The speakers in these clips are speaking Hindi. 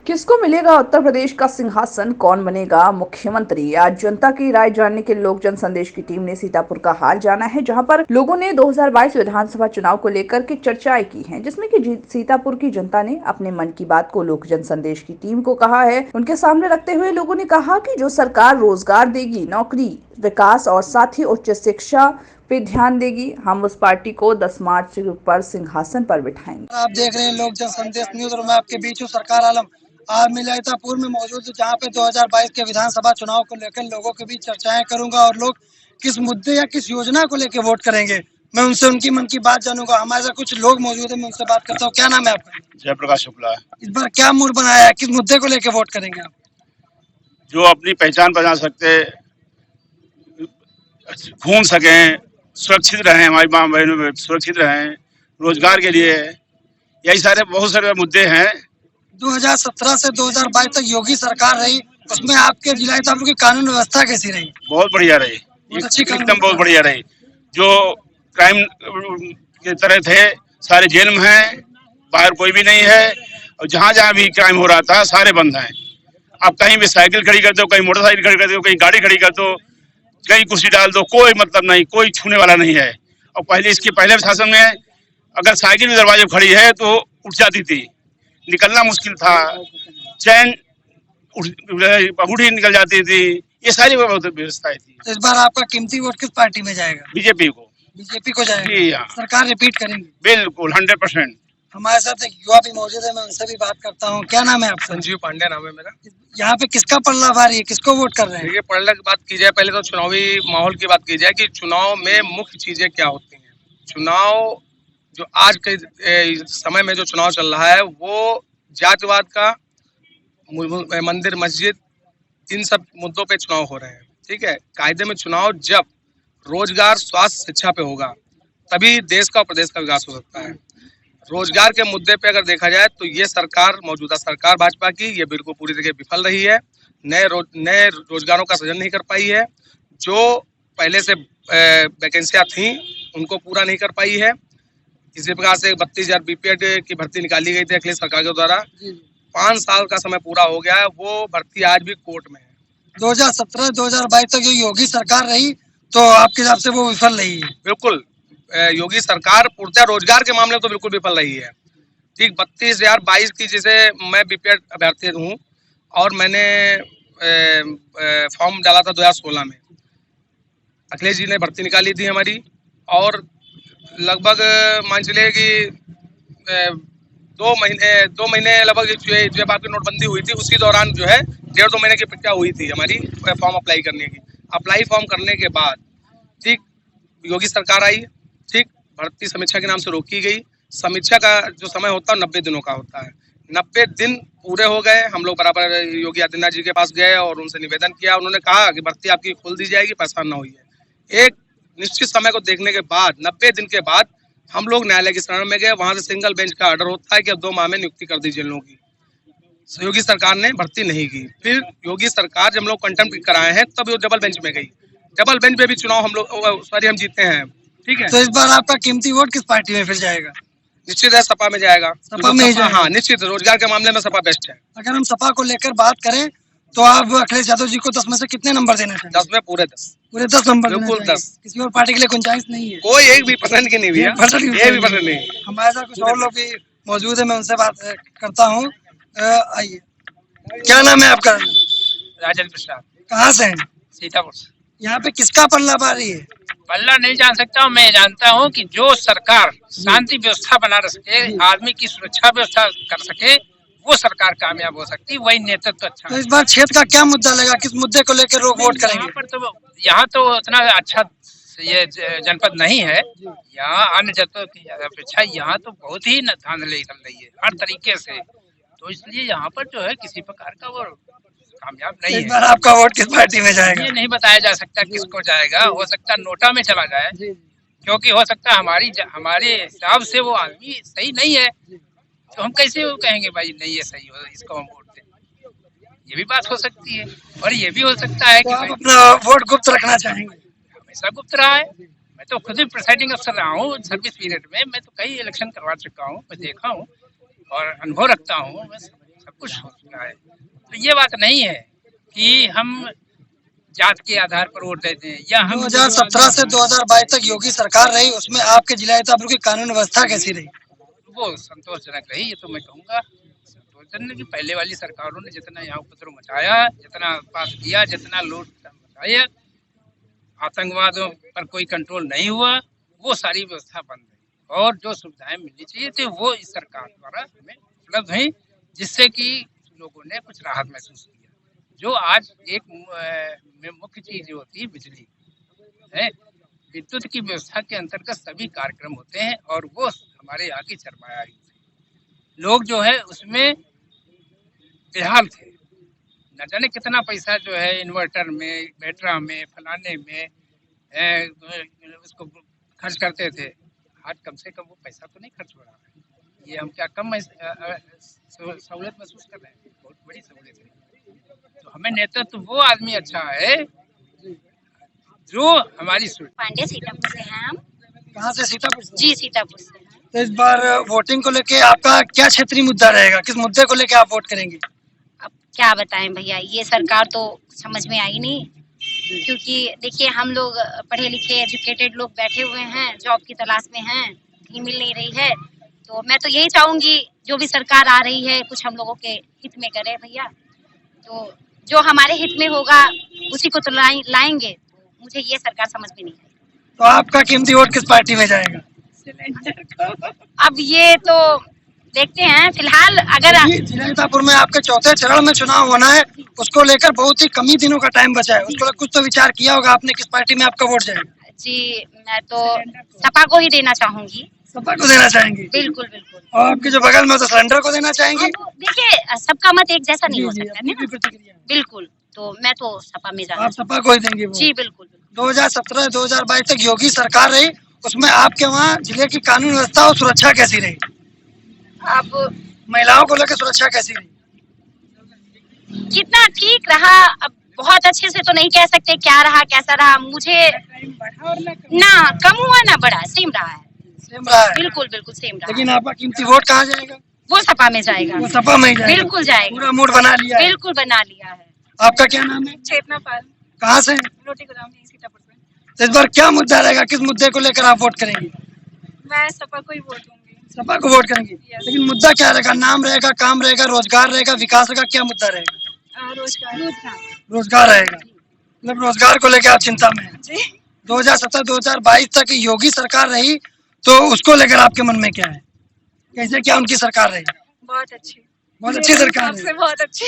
किसको मिलेगा उत्तर प्रदेश का सिंहासन, कौन बनेगा मुख्यमंत्री? आज जनता की राय जानने के लोक जन संदेश की टीम ने सीतापुर का हाल जाना है, जहां पर लोगों ने 2022 विधानसभा चुनाव को लेकर के चर्चाएं की हैं, जिसमें कि सीतापुर की जनता ने अपने मन की बात को लोक जन संदेश की टीम को कहा है। उनके सामने रखते हुए लोगों ने कहा कि जो सरकार रोजगार देगी, नौकरी, विकास और साथ ही उच्च शिक्षा पे ध्यान देगी, हम उस पार्टी को 10 मार्च पर सिंहासन पर बिठाएंगे। आप देख रहे हैं लोक जन संदेश न्यूज और मैं आपके बीच हूँ सरकार आलम। आज मैं सीतापुर में मौजूद हूँ, जहाँ पे 2022 के विधानसभा चुनाव को लेकर लोगों के बीच चर्चाएं करूंगा और लोग किस मुद्दे या किस योजना को लेकर वोट करेंगे, मैं उनसे उनकी मन की बात जानूंगा। हमारे साथ कुछ लोग मौजूद है, मैं उनसे बात करता हूँ। क्या नाम है आपका? जयप्रकाश शुक्ला। इस बार क्या मूड बनाया है, किस मुद्दे को लेकर वोट करेंगे आप? जो अपनी पहचान बना सकते, घूम सके, सुरक्षित रहें, हमारी माँ बहनों सुरक्षित रहें, रोजगार के लिए, यही सारे बहुत सारे मुद्दे हैं। 2017 से 2022 तक योगी सरकार रही, उसमें आपके जिला सीतापुर की कानून व्यवस्था कैसी रही? बहुत बढ़िया रही, एकदम बहुत बढ़िया रही। जो क्राइम की तरह थे सारे जेल में हैं, बाहर कोई भी नहीं है, और जहाँ जहाँ भी क्राइम हो रहा था सारे बंद हैं। अब कहीं भी साइकिल खड़ी कर दो, कहीं मोटरसाइकिल खड़ी कर दो, कहीं गाड़ी खड़ी कर दो, कहीं कुर्सी डाल दो, कोई मतलब नहीं, कोई छूने वाला नहीं है। और पहले इसके पहले शासन में अगर साइकिल भी दरवाजे खड़ी है तो उठ जाती थी, निकलना मुश्किल था, चैन उठ ही निकल जाती थी, ये सारी व्यवस्थाएं थी। तो इस बार आपका कीमती वोट किस पार्टी में जाएगा? बीजेपी को। बीजेपी को जाएगा? जी हाँ, सरकार रिपीट करेंगे? बिल्कुल 100%। हमारे साथ एक युवा भी मौजूद है, मैं उनसे भी बात करता हूँ। क्या नाम है आपका? संजीव पांडे नाम है मेरा। यहाँ पे किसका पल्ला भारी है, किसको वोट कर रहे हैं? देखिए, पढ़ने की बात की जाए, पहले तो चुनावी माहौल की बात की जाए कि चुनाव में मुख्य चीजें क्या होती हैं। चुनाव जो आज के समय में जो चुनाव चल रहा है वो जातिवाद का, मंदिर मस्जिद, इन सब मुद्दों पे चुनाव हो रहे हैं। ठीक है, कायदे में चुनाव जब रोजगार, स्वास्थ्य, शिक्षा पे होगा तभी देश का और प्रदेश का विकास हो सकता है। रोजगार के मुद्दे पे अगर देखा जाए तो ये सरकार, मौजूदा सरकार भाजपा की, ये बिल्कुल पूरी तरह विफल रही है। नए रोजगारों का सृजन नहीं कर पाई है। जो पहले से वैकेंसियां थी उनको पूरा नहीं कर पाई है। इसी प्रकार से 32,000 बीपीएड की भर्ती निकाली गई थी अखिलेश सरकार के द्वारा, 5 साल का समय पूरा हो गया है, वो भर्ती आज भी कोर्ट में है। 2017-2022 तक जो योगी सरकार रही तो आपके हिसाब से वो विफल रही है? बिल्कुल, योगी सरकार पूर्णतः रोजगार के मामले में तो बिल्कुल विफल रही है। ठीक, 32,022 की, जैसे मैं बीपीएड अभ्यर्थी हूँ और मैंने फॉर्म डाला था 2016 में। अखिलेश जी ने भर्ती निकाली थी हमारी, और लगभग मान चलिए कि 2 महीने लगभग जब आपकी नोटबंदी हुई थी उसी दौरान जो है 1.5-2 महीने की प्रक्रिया हुई थी हमारी फॉर्म अप्लाई करने की। अप्लाई फॉर्म करने के बाद ठीक योगी सरकार आई। ठीक, भर्ती समीक्षा के नाम से रोकी गई। समीक्षा का जो समय होता है 90 दिनों का होता है। 90 दिन पूरे हो गए, हम लोग बराबर योगी आदित्यनाथ जी के पास गए और उनसे निवेदन किया। उन्होंने कहा कि भर्ती आपकी खोल दी जाएगी, परेशान ना होइए। एक निश्चित समय को देखने के बाद 90 दिन के बाद हम लोग न्यायालय की शरण में गए। वहां से सिंगल बेंच का ऑर्डर होता है कि अब 2 माह में नियुक्ति कर दीजिए लोगों की। योगी सरकार ने भर्ती नहीं की। फिर योगी सरकार जब हम लोग कंटेम्प्ट कराए हैं तब वो डबल बेंच में गई। डबल बेंच पे भी चुनाव हम जीते हैं। ठीक है, तो इस बार आपका कीमती वोट किस पार्टी में फिर जाएगा? निश्चित है सपा में जाएगा। सपा में ही जाएगा? हाँ, निश्चित, रोजगार के मामले में सपा बेस्ट है। अगर हम सपा को लेकर बात करें तो आप अखिलेश यादव जी को 10 में से कितने नंबर देना चाहिए? 10 में पूरे 10। पूरे 10 नंबर? बिल्कुल 10। किसी और पार्टी के लिए गुंजाइश नहीं है? कोई एक भी पसंद की नहीं भैया, ये भी पसंद नहीं। हमारे साथ कुछ और लोग भी मौजूद है, मैं उनसे बात करता हूँ। आइए, क्या नाम है आपका? राजेंद्र प्रसाद। कहाँ से हैं? सीतापुर से। यहाँ पे किसका पल्ला भारी है? पल्ला नहीं जान सकता हूँ, मैं जानता हूँ कि जो सरकार शांति व्यवस्था बना सके, आदमी की सुरक्षा व्यवस्था कर सके, वो सरकार कामयाब हो सकती है, वही नेतृत्व अच्छा। तो इस बार क्षेत्र का क्या मुद्दा लगा, किस मुद्दे को लेकर लोग वोट करेंगे? यहाँ तो उतना अच्छा ये जनपद नहीं है। यहाँ अन्य जनपदों की अपेक्षा यहाँ तो बहुत ही धांधली चल रही है हर तरीके से, तो इसलिए यहाँ पर जो है किसी प्रकार का वो कामयाब नहीं है। इस बार आपका वोट किस पार्टी में जाएगा? ये नहीं बताया जा सकता किसको जाएगा। हो सकता नोटा में चला जाए, क्योंकि हो सकता हमारे हिसाब से वो आदमी सही नहीं है, तो हम कैसे वो कहेंगे भाई नहीं है सही हो, इसको हम वोट दें। ये भी बात हो सकती है। और ये भी हो सकता है तो कि आप भाई अपना वोट गुप्त रखना चाहेंगे? हमेशा गुप्त रहा है। मैं तो खुद ही प्रिसाइडिंग अफसर रहा हूँ सर्विस पीरियड में। मैं तो कई इलेक्शन करवा चुका हूँ, मैं देखा हूँ और अनुभव रखता हूँ। मैं सब कुछ हो चुका है। तो ये बात नहीं है कि हम जात के आधार पर वोट देते हैं या हम 2017 से 2022 तक योगी सरकार रही, उसमें आपके जिला सीतापुर की कानून व्यवस्था कैसी रही? वो संतोषजनक रही। ये तो मैं कहूँगा संतोषजनक कि पहले वाली सरकारों ने जितना यहाँ उपद्रव मचाया, जितना पास किया, जितना लूट मचाया, आतंकवादियों पर कोई कंट्रोल नहीं हुआ, वो सारी व्यवस्था बंद है। और जो सुविधाएं मिलनी चाहिए थी वो इस सरकार द्वारा हमें उपलब्ध हुई, जिससे कि लोगों ने कुछ राहत महसूस किया। जो आज एक में मुख्य चीज जो होती है बिजली है, विद्युत की व्यवस्था के अंतर्गत सभी कार्यक्रम होते हैं और वो हमारे यहाँ की सरमाया लोग जो है उसमें बेहाल थे। न जाने कितना पैसा जो है इन्वर्टर में, बैटरा में, फलाने में उसको खर्च करते थे। आज कम से कम वो पैसा तो नहीं खर्च हो रहा है। ये हम क्या कम सहूलियत महसूस कर रहे हैं? बहुत बड़ी सहूलियत है। तो हमें नेतृत्व वो आदमी अच्छा है जो हमारी पांडे सीतापुर से हैं हम। कहाँ से? सीतापुर से? जी सीतापुर से। तो इस बार वोटिंग को लेके आपका क्या क्षेत्रीय मुद्दा रहेगा? किस मुद्दे को लेके आप वोट करेंगे? अब क्या बताएं भैया, ये सरकार तो समझ में आई नहीं। क्योंकि देखिए हम लोग पढ़े लिखे एजुकेटेड लोग बैठे हुए हैं, जॉब की तलाश में हैं, कहीं मिल नहीं रही है। तो मैं तो यही चाहूंगी जो भी सरकार आ रही है कुछ हम लोगों के हित में करे भैया। तो जो हमारे हित में होगा उसी को तो लाएंगे। मुझे ये सरकार समझ में नहीं आई। तो आपका कीमती वोट किस पार्टी में जाएगा? अब ये तो देखते हैं। फिलहाल अगर जिला सीतापुर में आपके चौथे चरण में चुनाव होना है, उसको लेकर बहुत ही कम ही दिनों का टाइम बचा है, उसको कुछ तो विचार किया होगा आपने किस पार्टी में आपका वोट जाएगा? जी मैं तो सपा को ही देना चाहूंगी। सपा को देना चाहेंगे? बिल्कुल बिल्कुल। और आपके जो बगल में तो सिलेंडर को देना चाहेंगे? देखिए सबका मत एक जैसा नहीं हो सकता अपनी भी प्रतिक्रिया। बिल्कुल, तो मैं तो सपा में आप सपा को ही देंगे वोट? जी बिल्कुल। 2017 से 2022 तक योगी सरकार रही, उसमें आपके वहाँ जिले की कानून व्यवस्था और सुरक्षा कैसी रही? अब महिलाओं को लेकर सुरक्षा कैसी रही? जितना ठीक रहा, अब बहुत अच्छे से तो नहीं कह सकते क्या रहा कैसा रहा। मुझे ना कम हुआ ना बढ़ा, सेम रहा है। सेम रहा है? बिल्कुल बिल्कुल सेम रहा। लेकिन आपका कीमती वोट कहाँ जाएगा? वो सपा में जाएगा। वो सपा में ही जाएगा? बिल्कुल जाएगा। पूरा मूड बना लिया? बिल्कुल बना लिया है। आपका क्या नाम है? चेतना पाल। कहाँ से? रोटी गोदाम सीतापुर से। तो इस बार क्या मुद्दा रहेगा? किस मुद्दे को लेकर आप वोट करेंगे? मैं सपा को ही वोट दूंगी। सपा को वोट करेंगे? लेकिन मुद्दा क्या रहेगा? नाम रहेगा, काम रहेगा, रोजगार रहेगा, विकास रहेगा, क्या मुद्दा रहेगा? रोजगार रहेगा। मतलब रोजगार को लेकर आप चिंता में हैं? 2017-2022 तक योगी सरकार रही, तो उसको लेकर आपके मन में क्या है? कैसे क्या उनकी सरकार रही? बहुत अच्छी सरकार है। बहुत अच्छी।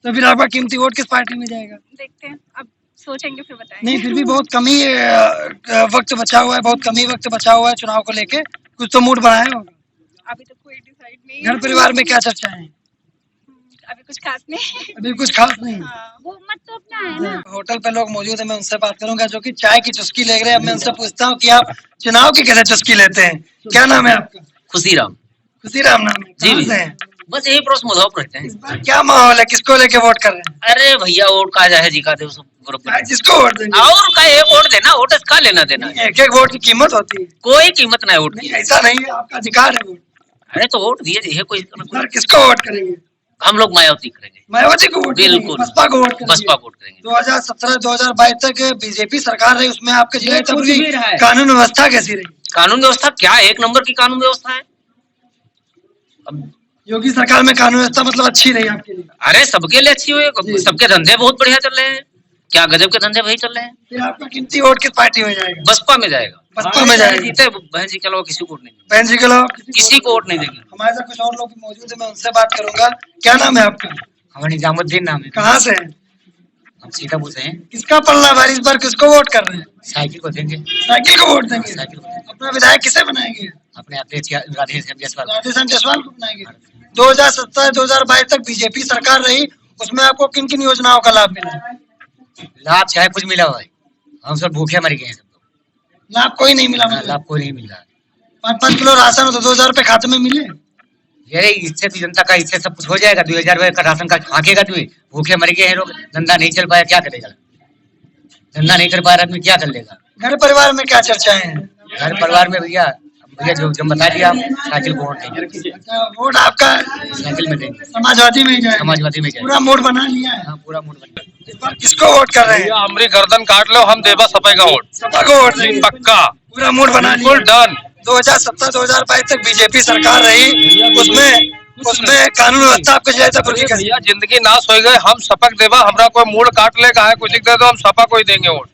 तो फिर आपका कीमती वोट किस पार्टी में जाएगा? देखते हैं, अब सोचेंगे फिर बताएंगे। नहीं, फिर भी बहुत कम ही वक्त बचा हुआ है, बहुत कम ही वक्त बचा हुआ है चुनाव को लेके, कुछ तो मूड बनाया होगा। अभी तो कोई डिसाइड नहीं। घर परिवार में क्या चर्चा है? अभी कुछ खास नहीं। अभी कुछ खास नहीं। वो मत तो अपना है ना। होटल पे लोग मौजूद है, मैं उनसे बात करूंगा जो कि चाय की चुस्की ले रहे हैं। मैं उनसे पूछता हूँ कि आप चुनाव की कैसे चुस्की लेते हैं? क्या नाम है आपका? खुशीराम। खुशीराम नाम है? जी कहाँ से हैं? बस यही पड़ोस मुजफ्फर रहते हैं। इस बार क्या माहौल है? किसको लेके वोट कर रहे हैं? अरे भैया वोट का जाहे जी का दे सब ग्रुप में। जिसको वोट देंगे? और का एक वोट देना, वोट का लेना देना है। एक एक वोट की कीमत होती है? कोई कीमत नहीं वोट नहीं, की। ऐसा नहीं है, आपका अधिकार है वोट। अरे तो वोट दिए जी है कोई। सर किसको वोट करेंगे? हम लोग मायावती करेंगे। मायावती को वोट करेंगे? बिल्कुल। बसपा को वोट करेंगे? बसपा वोट करेंगे। 2017-2022 तक बीजेपी सरकार रही, उसमें आपके जिले कुछ भी रहा है। कानून व्यवस्था कैसी रही? कानून व्यवस्था क्या एक नंबर की कानून व्यवस्था है। अब योगी सरकार में कानून व्यवस्था मतलब अच्छी रही आपके लिए? अरे सबके लिए अच्छी हुई, सबके धंधे बहुत बढ़िया चल रहे हैं। क्या गजब के धंधे भाई चल रहे हैं। फिर आपका कीमती वोट किस पार्टी में जाएगा? बसपा में जाएगा। बसपा में जाएगा? जीते बहन जी के अलावा किसी को वोट नहीं देंगे। बहन जी के अलावा किसी को वोट नहीं देंगे। हमारे साथ कुछ और लोग भी मौजूद है, मैं उनसे बात करूंगा। क्या नाम है आपका? हमारा निजामुद्दीन नाम है। कहाँ से हैं? हम सीतापुर से हैं। किसका पल्ला भारी? इस बार किसको वोट कर रहे हैं? साइकिल को देंगे। साइकिल को वोट देंगे? साइकिल को। अपना विधायक किसे बनाएंगे? अपने राधेश्याम जायसवाल। राधेश्याम जायसवाल को बनाएंगे। 2017-2022 तक बीजेपी सरकार रही, उसमें आपको किन किन योजनाओं का लाभ मिला? लाभ चाहे कुछ मिला हो, हम सब भूखे मर गए हैं। सब लोग लाभ कोई नहीं मिला? लाभ कोई नहीं मिल रहा। 5-5 किलो राशन हो तो 2000 रुपए खाते में मिले? ये इससे तो जनता का इससे सब कुछ हो जाएगा। 2000 रुपए का राशन कार्ड फाँकेगा तो भूखे मर गए हैं लोग, धंधा नहीं चल पाया, क्या करेगा? धंधा नहीं कर पा रहा आदमी क्या कर लेगा? घर परिवार में क्या चर्चाएं हैं? घर परिवार में भैया जो जब बता दिया, आप साइकिल को वोट देंगे, वोट आपका साइकिल में देंगे, समाजवादी में ही जाएगा। समाजवादी में जाएगा। पूरा मूड बना लिया है। हाँ, पूरा मूड बन गया। इस बार किसको वोट कर रहे हैं? हमारी गर्दन काट लो, हम देवा सपे का वोट, सपा को वोट देंगे। पक्का, पूरा मूड बना लिया। Full done. 2017-2022 तक बीजेपी सरकार रही, उसमें कानून व्यवस्था आपको जैतापुर की कैसी? जिंदगी नाश हो गए, हम सपक देवा, हमरा कोई मूड काट ले, काहे कुछ दे दो, हम सपा को ही देंगे वोट।